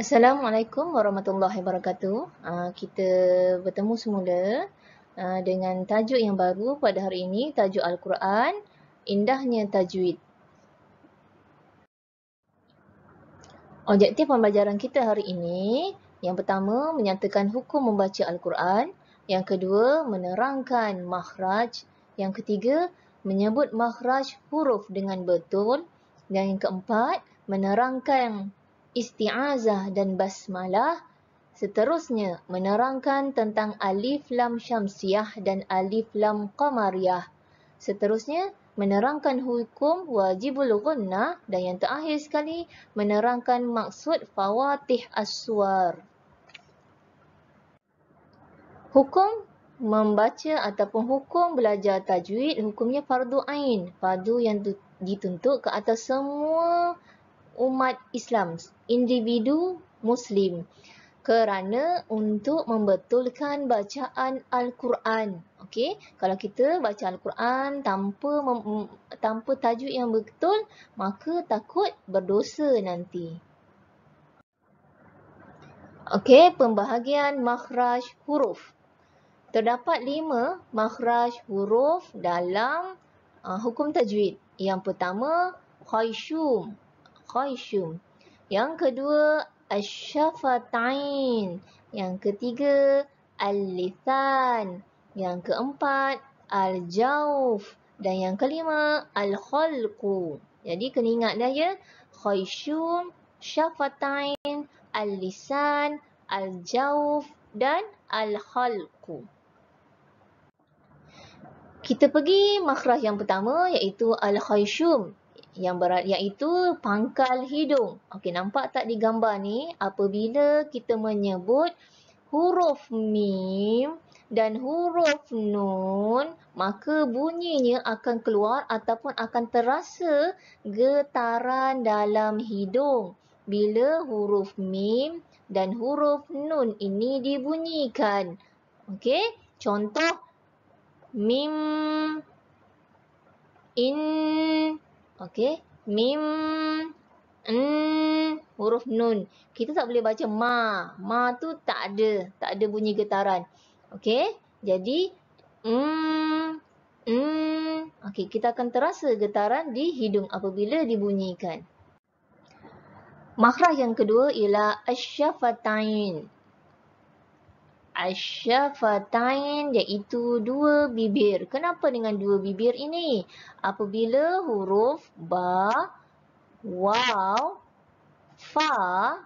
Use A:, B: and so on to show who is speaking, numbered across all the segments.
A: Assalamualaikum warahmatullahi wabarakatuh. Kita bertemu semula dengan tajuk yang baru pada hari ini, tajuk Al-Quran, Indahnya Tajwid. Objektif pembelajaran kita hari ini, yang pertama menyatakan hukum membaca Al-Quran, yang kedua menerangkan makhraj, yang ketiga menyebut makhraj huruf dengan betul, dan yang keempat menerangkan isti'azah dan basmalah. Seterusnya, menerangkan tentang alif lam syamsiah dan alif lam qamariyah. Seterusnya, menerangkan hukum wajibul gunnah dan yang terakhir sekali, menerangkan maksud fawatih as-suwar. Hukum membaca ataupun hukum belajar tajwid, hukumnya fardu ain, fardu yang dituntut ke atas semua umat Islam, individu Muslim. Kerana untuk membetulkan bacaan Al-Quran. Okey, kalau kita baca Al-Quran tanpa tajwid yang betul, maka takut berdosa nanti. Okey, pembahagian makhraj huruf. Terdapat 5 makhraj huruf dalam hukum tajwid. Yang pertama, khayshum. Khayshum. Yang kedua, asy-syafatain. Yang ketiga, al-lisan. Yang keempat, al-jawf. Dan yang kelima, al-khalqu. Jadi kena ingat dah ya. Khayshum, syafatain, al-lisan, al-jawf dan al-khalqu. Kita pergi makhraj yang pertama iaitu al-khayshum, iaitu pangkal hidung. Okey, nampak tak di gambar ni? Apabila kita menyebut huruf mim dan huruf nun, maka bunyinya akan keluar ataupun akan terasa getaran dalam hidung bila huruf mim dan huruf nun ini dibunyikan. Okey, contoh mim, in, okey, mim, huruf nun. Kita tak boleh baca ma. Ma tu tak ada bunyi getaran. Okey, jadi okey, kita akan terasa getaran di hidung apabila dibunyikan. Makhraj yang kedua ialah asy-syafatain. Asy-syafatain iaitu 2 bibir. Kenapa dengan 2 bibir ini? Apabila huruf ba, waw, fa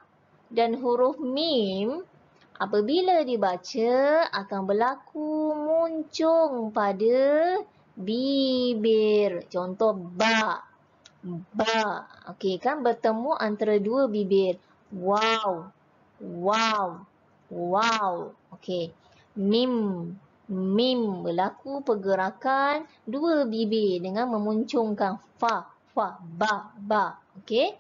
A: dan huruf mim apabila dibaca akan berlaku muncung pada bibir. Contoh ba. Ba. Okey kan, bertemu antara 2 bibir. Waw. Waw. Wow. Okey. Mim. Mim. Berlaku pergerakan 2 bibir dengan memuncungkan fa. Fa. Ba. Ba. Okey.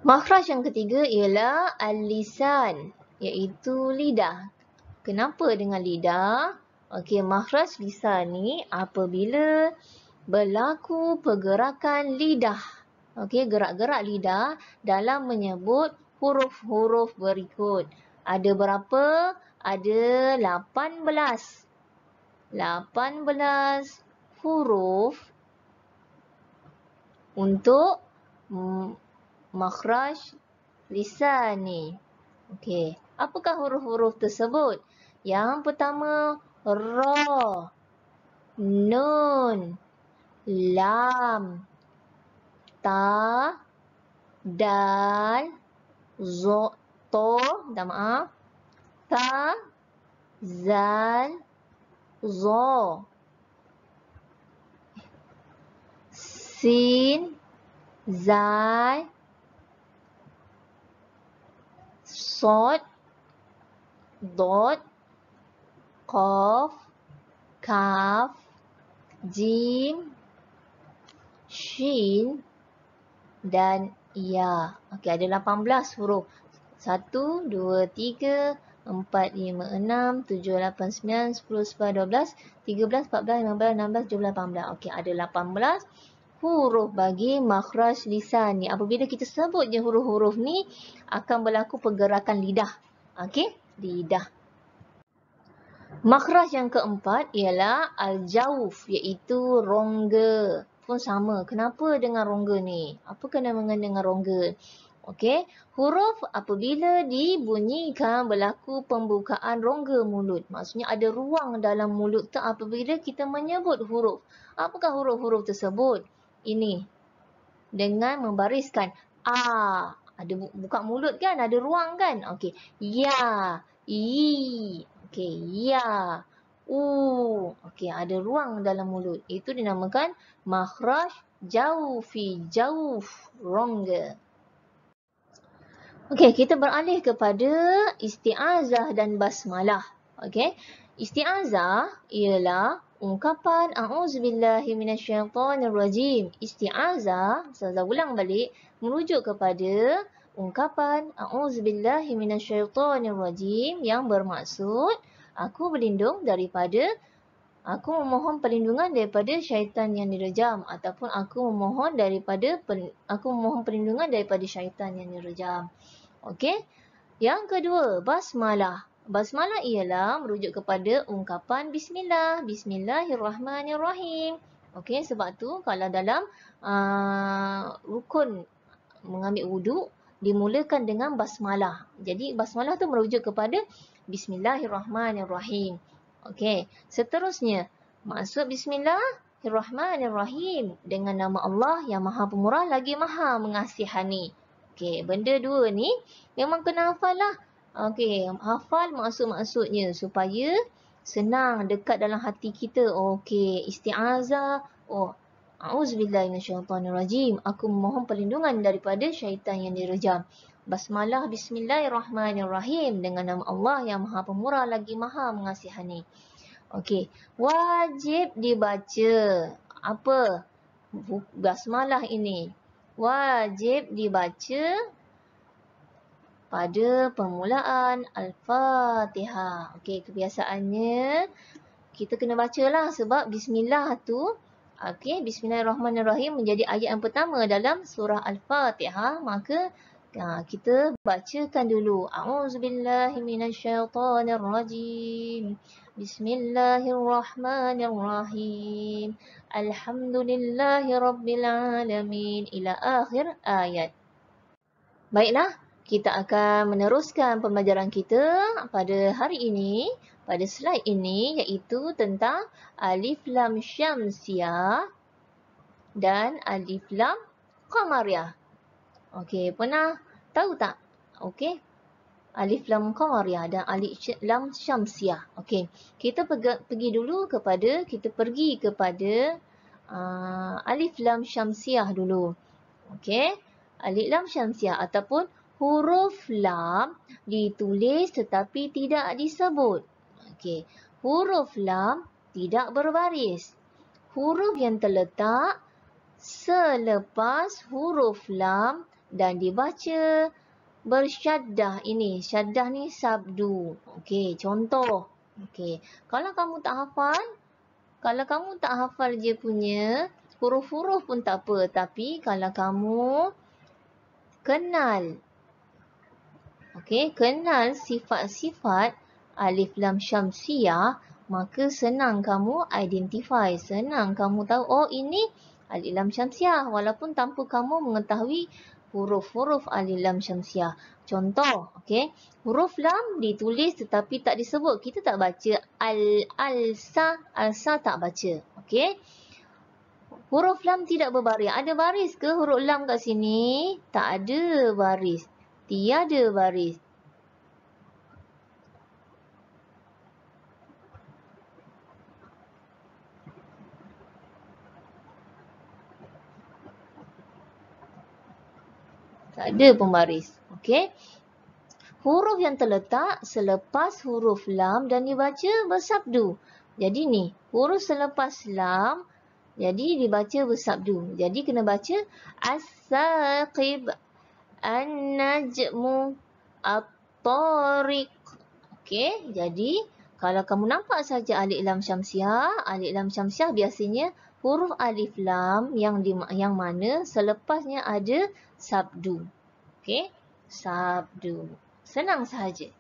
A: Makhraj yang ketiga ialah al-lisan, iaitu lidah. Kenapa dengan lidah? Okey, makhraj lisan ni apabila berlaku pergerakan lidah. Okey, gerak-gerak lidah dalam menyebut huruf-huruf berikut. Ada berapa? Ada 18. 18 huruf untuk makhraj lisan ni. Okey, apakah huruf-huruf tersebut? Yang pertama, ra, nun, lam, ta, dal, zo, to, minta maaf, ta, zal, zo, sin, zal, sod, dot, qaf, kaf, jim, shin dan ya. Okey, ada 18 huruf. 1, 2, 3, 4, 5, 6, 7, 8, 9, 10, 11, 12, 13, 14, 15, 16, 17, 18. Okey, ada 18 huruf bagi makhraj lisan ni. Apabila kita sebut je huruf-huruf ni, akan berlaku pergerakan lidah. Okey, lidah. Makhraj yang keempat ialah al-jauf, iaitu rongga. Pun sama. Kenapa dengan rongga ni? Apa kena-mengena dengan rongga? Okey, huruf apabila dibunyikan berlaku pembukaan rongga mulut. Maksudnya ada ruang dalam mulut tu apabila kita menyebut huruf. Apakah huruf-huruf tersebut? Ini. Dengan membariskan a. Ada buka mulut kan? Ada ruang kan? Okey. Ya. I. Okey. Ya. U. Okey. Ada ruang dalam mulut. Itu dinamakan makhraj jaufi. Jauf. Rongga. Okey. Kita beralih kepada isti'azah dan basmalah. Okey. Isti'azah ialah ungkapan a'udzubillahi minasyaitonirrajim. Isti'azah, saya ulang balik, merujuk kepada ungkapan a'udzubillahi minasyaitonirrajim yang bermaksud aku berlindung daripada, aku memohon perlindungan daripada syaitan yang direjam, ataupun aku memohon perlindungan daripada syaitan yang direjam. Okey. Yang kedua, basmalah. Basmalah ialah merujuk kepada ungkapan bismillah. Bismillahirrahmanirrahim. Okey, sebab tu kalau dalam rukun mengambil wuduk dimulakan dengan basmalah. Jadi basmalah tu merujuk kepada bismillahirrahmanirrahim. Okey, seterusnya maksud bismillahirrahmanirrahim dengan nama Allah yang Maha Pemurah lagi Maha Mengasihani. Okey, benda dua ni memang kena hafal lah. Okey, hafal maksud-maksudnya supaya senang dekat dalam hati kita. Okey, isti'azah. Oh, a'udzubillahi minasyaitonirrajim. Aku memohon perlindungan daripada syaitan yang direjam. Basmalah bismillahirrahmanirrahim dengan nama Allah yang Maha Pemurah lagi Maha Mengasihani. Okey, wajib dibaca. Apa basmalah ini? Wajib dibaca pada permulaan Al-Fatihah. Okey, kebiasaannya kita kena bacalah sebab bismillah tu, okey, bismillahirrahmanirrahim menjadi ayat yang pertama dalam surah Al-Fatihah, maka kita bacakan dulu. A'udzubillahi minasyaitonirrajim. Bismillahirrahmanirrahim. Alhamdulillahirabbil alamin ila akhir ayat. Baiklah. Kita akan meneruskan pembelajaran kita pada hari ini, pada slide ini, iaitu tentang alif lam syamsiah dan alif lam qamariyah. Okey, pernah tahu tak? Okey, alif lam qamariyah dan alif lam syamsiah. Okey, kita pergi kepada alif lam syamsiah dulu. Okey, alif lam syamsiah ataupun huruf lam ditulis tetapi tidak disebut. Okey, huruf lam tidak berbaris. Huruf yang terletak selepas huruf lam dan dibaca bersyaddah. Ini, syaddah ni sabdu. Okey, contoh. Okey, kalau kamu tak hafal je punya huruf-huruf pun tak apa. Tapi kalau kamu kenal, okey, kenal sifat-sifat alif lam syamsiah, maka senang kamu identify, senang kamu tahu, oh ini alif lam syamsiah walaupun tanpa kamu mengetahui huruf-huruf alif lam syamsiah. Contoh, okey, huruf lam ditulis tetapi tak disebut. Kita tak baca alsa tak baca. Okey. Huruf lam tidak berbaris. Ada baris ke huruf lam kat sini? Tak ada baris. Tiada baris. Tak ada pembaris. Okey. Huruf yang terletak selepas huruf lam dan dibaca bersabdu. Jadi ni, huruf selepas lam jadi dibaca bersabdu. Jadi kena baca as-saqib, an-najmu, at-tariq. Okey, jadi kalau kamu nampak saja alif lam syamsiah biasanya huruf alif lam yang mana selepasnya ada sabdu. Okey, sabdu. Senang sahaja.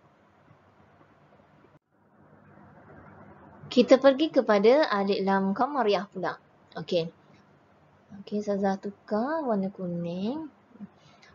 A: Kita pergi kepada alif lam qamariyah pula. Okey. Okey, Ustazah tukar warna kuning.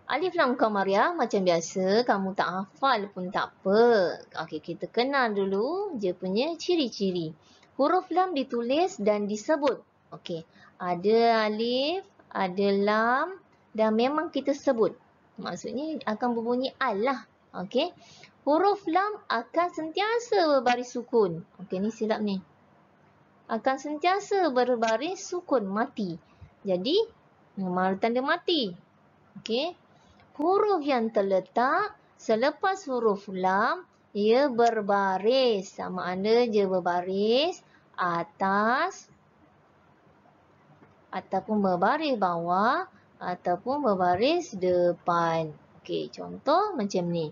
A: Alif lam qamariyah macam biasa, kamu tak hafal pun tak apa. Okey, kita kenal dulu dia punya ciri-ciri. Huruf lam ditulis dan disebut. Okey, ada alif, ada lam dan memang kita sebut. Maksudnya akan berbunyi al lah. Okey. Huruf lam akan sentiasa berbaris sukun. Okey, ni silap ni. Akan sentiasa berbaris sukun mati. Jadi, tanda mati. Okey. Huruf yang terletak selepas huruf lam, ia berbaris. Sama ada dia berbaris atas ataupun berbaris bawah ataupun berbaris depan. Okey, contoh macam ni.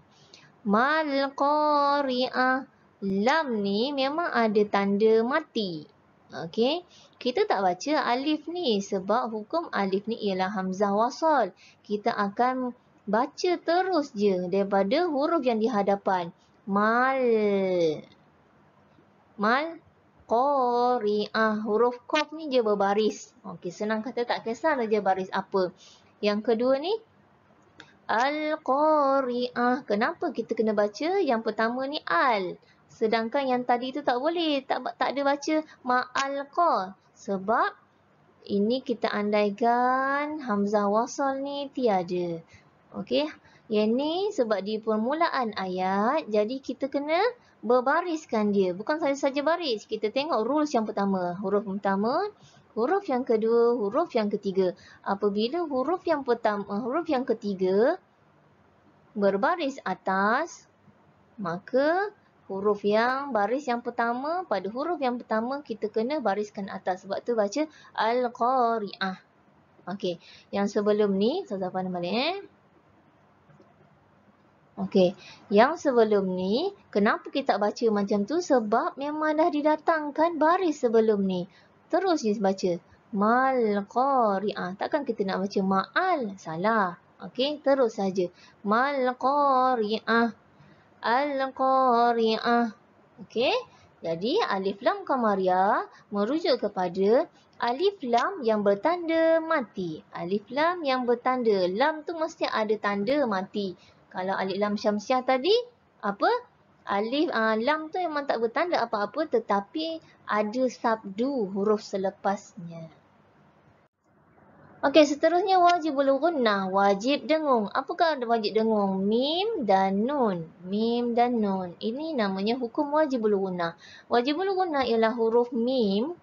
A: Mal qari'ah. Lam ni memang ada tanda mati. Okey, kita tak baca alif ni sebab hukum alif ni ialah hamzah wasal. Kita akan baca terus je daripada huruf yang di hadapan. Mal qari'ah. Huruf qaf ni dia berbaris. Okey, senang kata tak kisahlah dia baris apa. Yang kedua ni al-qari'ah. Kenapa kita kena baca yang pertama ni al? Sedangkan yang tadi tu tak boleh. Tak ada baca ma'al-qa. Sebab ini kita andaikan hamzah wasal ni tiada. Okey. Yang ni sebab di permulaan ayat. Jadi kita kena berbariskan dia. Bukan saja baris. Kita tengok rules yang pertama. Huruf pertama. Huruf yang kedua. Huruf yang ketiga. Apabila huruf yang pertama, huruf yang ketiga berbaris atas, maka huruf yang baris yang pertama, pada huruf yang pertama kita kena bariskan atas. Sebab tu baca al-qari'ah. Okey, yang sebelum ni, Ustazah pandang balik Okey, yang sebelum ni, kenapa kita tak baca macam tu? Sebab memang dah didatangkan baris sebelum ni. Terus je baca. Mal qari'ah. Takkan kita nak baca ma'al? Salah. Okey, terus saja. Mal qari'ah. Al-qari'ah. Okey, jadi alif lam qamariyah merujuk kepada alif lam yang bertanda mati. Alif lam yang bertanda. Lam tu mesti ada tanda mati. Kalau alif lam syamsiah tadi, apa? Alif lam tu memang tak bertanda apa-apa tetapi ada sabdu huruf selepasnya. Okey, seterusnya wajibul gunnah, wajib dengung. Apakah wajib dengung? Mim dan nun. Mim dan nun. Ini namanya hukum wajibul gunnah. Wajibul gunnah ialah huruf mim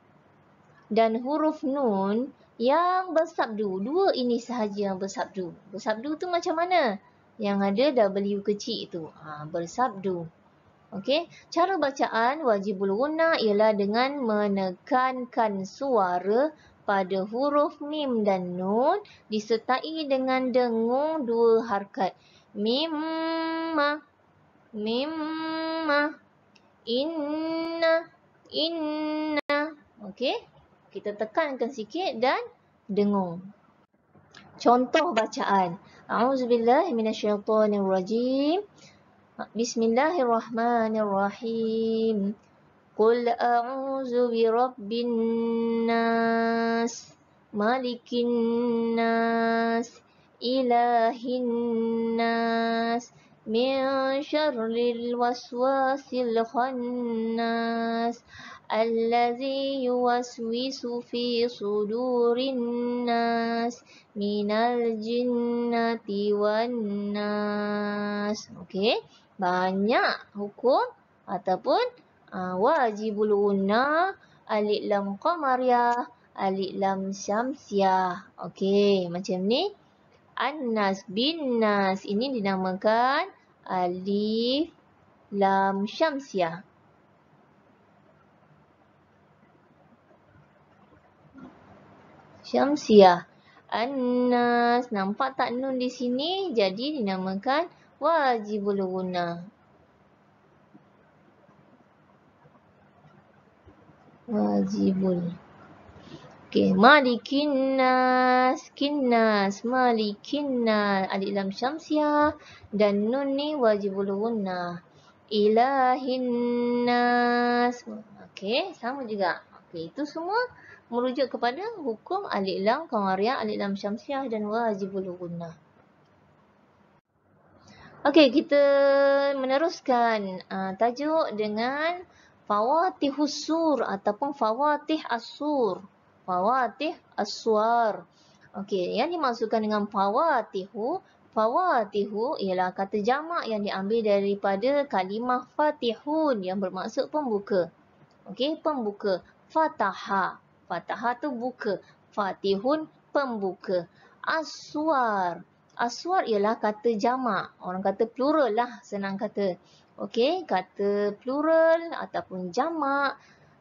A: dan huruf nun yang bersabdu. Dua ini sahaja yang bersabdu. Bersabdu tu macam mana? Yang ada W kecil itu. Bersabdu. Okey, cara bacaan wajibul gunnah ialah dengan menekankan suara pada huruf mim dan nun disertai dengan dengung dua harkat. Mimma, mimma, inna, inna. Okey, kita tekankan sikit dan dengung. Contoh bacaan. A'udzubillahi minasyaitonirrajim. Bismillahirrahmanirrahim. Qul a'udzu birabbin nas, malikin nas, ilahin nas, min syarril waswasil khannas, allazi yuwaswisu fi sudurin nas, minal jinnati wan nas. Okey, banyak hukum ataupun wajibul gunnah, alif lam qamariyah, alif lam syamsiah. Okey, macam ni. An-nas bin nas ini dinamakan alif lam syamsiah. Syamsiah. An-nas, nampak tak nun di sini? Jadi dinamakan wajibul gunnah. Wajibul. Okey, malikin nas, kinnas, malikin nas, alif lam syamsiah dan nun ni wajibul gunnah. Ilahin nas. Okey, sama juga. Okey, itu semua merujuk kepada hukum alif lam qamariyah, alif lam syamsiah dan wajibul gunnah. Okey, kita meneruskan tajuk dengan fawatihus sur ataupun fawatih as-sur. Fawatih as-suar. Okey, yang dimaksudkan dengan fawatihu ialah kata jamak yang diambil daripada kalimah fatihun yang bermaksud pembuka. Okey, pembuka. Fataha. Fataha tu buka. Fatihun pembuka. As-suar. As-suar ialah kata jamak. Orang kata plural lah, senang kata. Okey, kata plural ataupun jamak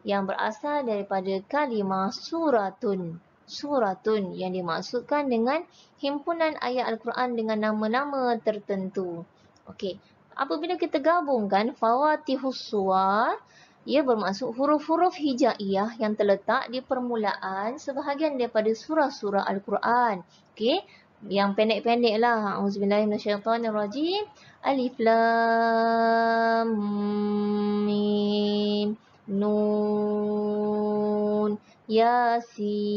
A: yang berasal daripada kalimah suratun. Suratun yang dimaksudkan dengan himpunan ayat Al-Quran dengan nama-nama tertentu. Okey, apabila kita gabungkan fawatihus suwar, ia bermaksud huruf-huruf hijaiyah yang terletak di permulaan sebahagian daripada surah-surah Al-Quran. Okey, yang pendek-pendek lah. Auzubillahiminasyaitanirrajim. Alif lam mim nun yasin.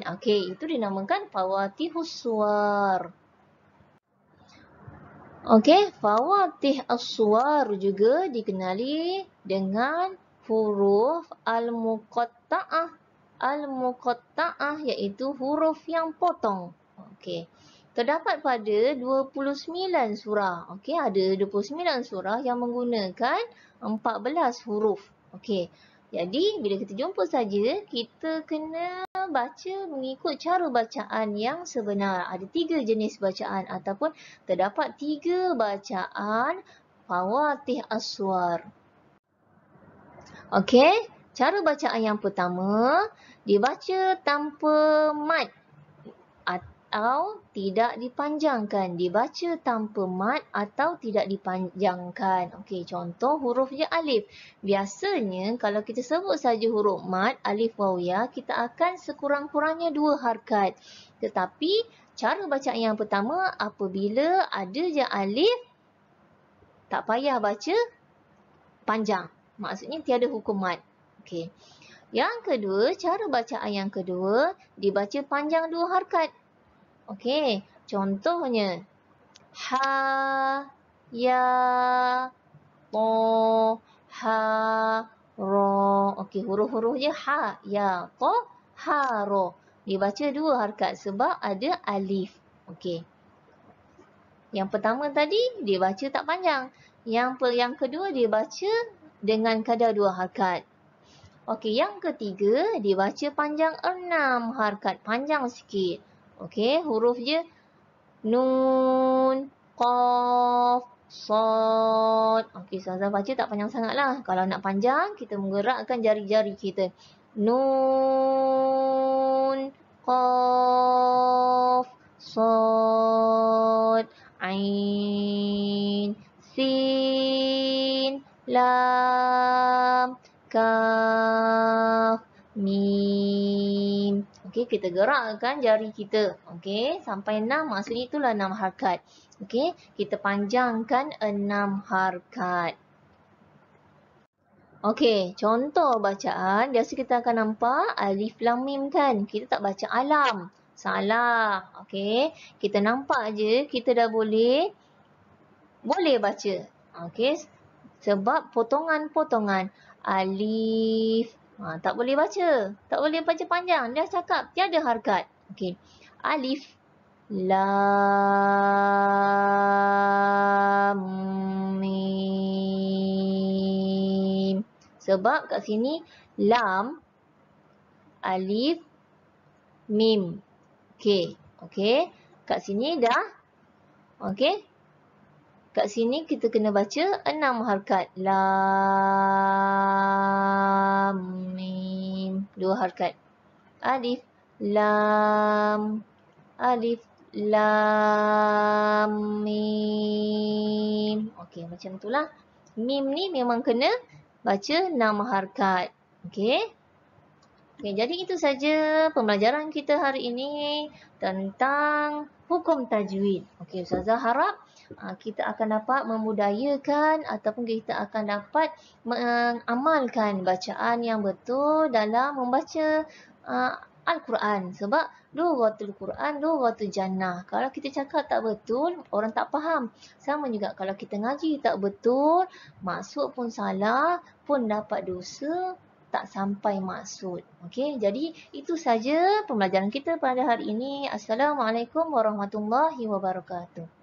A: Okey, itu dinamakan fawatihus suwar. Okey, fawatih as-suwar juga dikenali dengan huruf al-muqatta'ah. Al-muqatta'ah iaitu huruf yang potong. Okey. Terdapat pada 29 surah. Okey, ada 29 surah yang menggunakan 14 huruf. Okey. Jadi, bila kita jumpa saja, kita kena baca mengikut cara bacaan yang sebenar. Ada 3 jenis bacaan ataupun terdapat 3 bacaan fawatih as-suwar. Okey, cara bacaan yang pertama dibaca tanpa mad atau tidak dipanjangkan. Dibaca tanpa mad atau tidak dipanjangkan. Okey, contoh huruf je alif. Biasanya kalau kita sebut saja huruf mad, alif waw ya, kita akan sekurang-kurangnya 2 harakat. Tetapi cara bacaan yang pertama apabila ada je alif, tak payah baca panjang. Maksudnya tiada hukum mad. Okey. Yang kedua, cara bacaan yang kedua dibaca panjang 2 harakat. Okey, contohnya ha, ya, to, ha, ro. Okey, huruf-huruf je ha, ya, to, ha, ro. Dibaca 2 harakat sebab ada alif. Okey. Yang pertama tadi dibaca tak panjang. Yang kedua dibaca dengan kadar 2 harakat. Okey, yang ketiga dibaca panjang 6 harakat, panjang sikit. Okey, huruf je nun, qaf, sad. Okey, Ustazah baca tak panjang sangat lah. Kalau nak panjang, kita menggerakkan jari-jari kita. Nun, qaf, sad, ain, sin, lam, kaf, mim. Okey, kita gerakkan jari kita. Okey, sampai 6, maksudnya itulah 6 harakat. Okey, kita panjangkan 6 harakat. Okey, contoh bacaan. Biasa kita akan nampak alif lam mim kan. Kita tak baca alam. Salah. Okey, kita nampak je kita dah boleh baca. Okey, sebab potongan-potongan alif. Tak boleh baca. Tak boleh baca panjang. Dah cakap tiada harakat. Okey. Alif. Lam. Mim. Sebab kat sini lam. Alif. Mim. Okey. Okey. Kat sini dah. Okey. Kat sini kita kena baca 6 harakat. Lam, mim. 2 harakat. Alif, lam. Alif, lam, mim. Okey, macam itulah. Mim ni memang kena baca 6 harakat. Okey. Okay, jadi itu saja pembelajaran kita hari ini tentang hukum tajwid. Okey, Ustazah harap kita akan dapat membudayakan ataupun kita akan dapat mengamalkan bacaan yang betul dalam membaca uh, Al-Quran. Sebab lughatul Quran, lughatul jannah. Kalau kita cakap tak betul, orang tak faham. Sama juga kalau kita ngaji tak betul, maksud pun salah, pun dapat dosa, tak sampai maksud. Okey, jadi itu saja pembelajaran kita pada hari ini. Assalamualaikum warahmatullahi wabarakatuh.